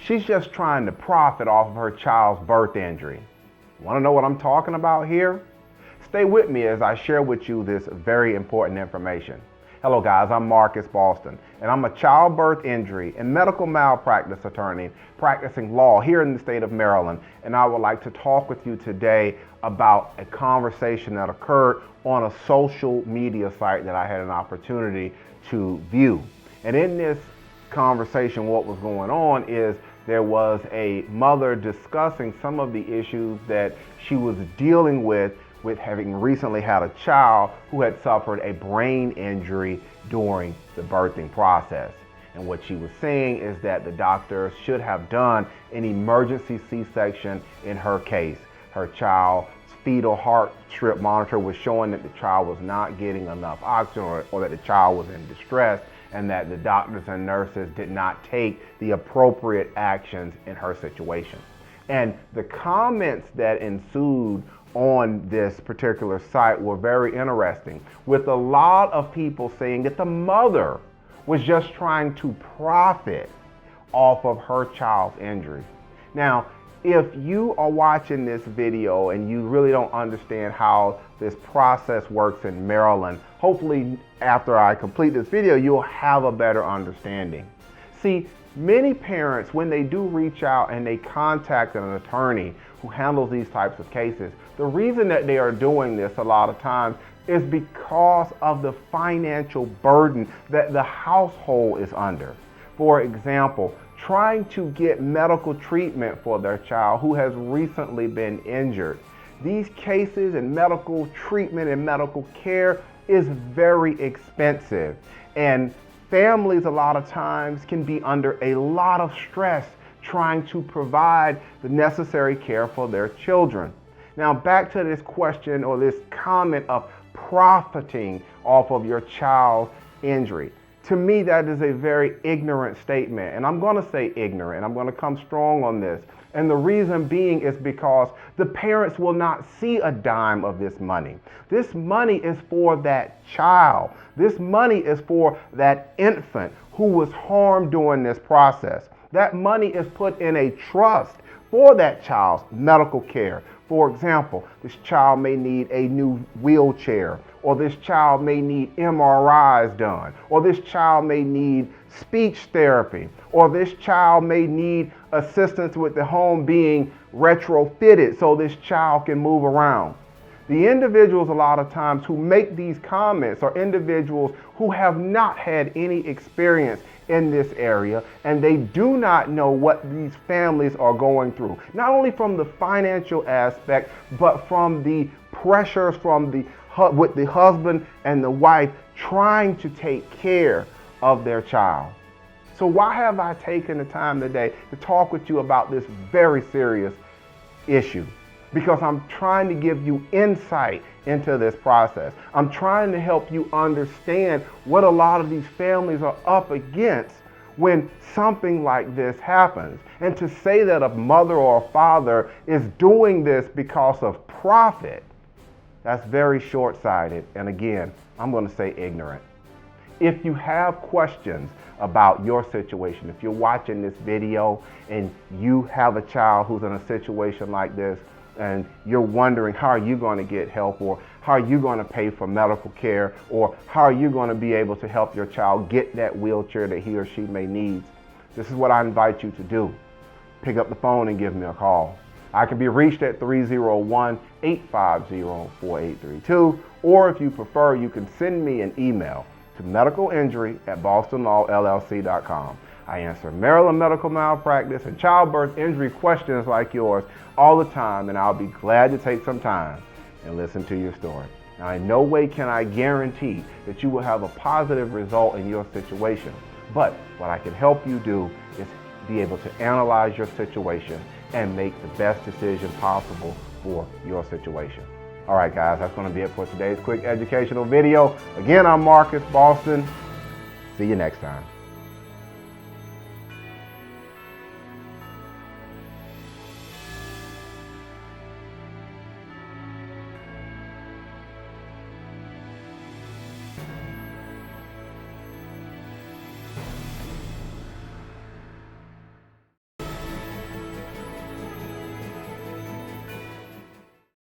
She's just trying to profit off of her child's birth injury. Want to know what I'm talking about here? Stay with me as I share with you this very important information. Hello guys, I'm Marcus Boston, and I'm a childbirth injury and medical malpractice attorney practicing law here in the state of Maryland, and I would like to talk with you today about a conversation that occurred on a social media site that I had an opportunity to view. And in this conversation, what was going on is there was a mother discussing some of the issues that she was dealing with having recently had a child who had suffered a brain injury during the birthing process. And what she was saying is that the doctor should have done an emergency C-section in her case. Her child's fetal heart strip monitor was showing that the child was not getting enough oxygen or that the child was in distress, and that the doctors and nurses did not take the appropriate actions in her situation. And the comments that ensued on this particular site were very interesting, with a lot of people saying that the mother was just trying to profit off of her child's injury. Now, if you are watching this video and you really don't understand how this process works in Maryland, hopefully after I complete this video, you'll have a better understanding. See, many parents, when they do reach out and they contact an attorney who handles these types of cases, the reason that they are doing this a lot of times is because of the financial burden that the household is under. For example, trying to get medical treatment for their child who has recently been injured. These cases and medical treatment and medical care is very expensive, and families a lot of times can be under a lot of stress trying to provide the necessary care for their children. Now back to this question or this comment of profiting off of your child's injury. To me, that is a very ignorant statement, and I'm going to say ignorant. I'm going to come strong on this. And the reason being is because the parents will not see a dime of this money. This money is for that child. This money is for that infant who was harmed during this process. That money is put in a trust for that child's medical care. For example, this child may need a new wheelchair, or this child may need MRIs done, or this child may need speech therapy, or this child may need assistance with the home being retrofitted so this child can move around. The individuals a lot of times who make these comments are individuals who have not had any experience in this area, and they do not know what these families are going through. Not only from the financial aspect, but from the pressures with the husband and the wife trying to take care of their child. So why have I taken the time today to talk with you about this very serious issue? Because I'm trying to give you insight into this process. I'm trying to help you understand what a lot of these families are up against when something like this happens. And to say that a mother or a father is doing this because of profit, that's very short-sighted. And again, I'm going to say ignorant. If you have questions about your situation, if you're watching this video and you have a child who's in a situation like this, and you're wondering how are you going to get help, or how are you going to pay for medical care, or how are you going to be able to help your child get that wheelchair that he or she may need, this is what I invite you to do. Pick up the phone and give me a call. I can be reached at 301-850-4832, or if you prefer, you can send me an email to medicalinjury@bostonlawllc.com. I answer Maryland medical malpractice and childbirth injury questions like yours all the time, and I'll be glad to take some time and listen to your story. Now, in no way can I guarantee that you will have a positive result in your situation, but what I can help you do is be able to analyze your situation and make the best decision possible for your situation. All right, guys, that's going to be it for today's quick educational video. Again, I'm Marcus Boston. See you next time.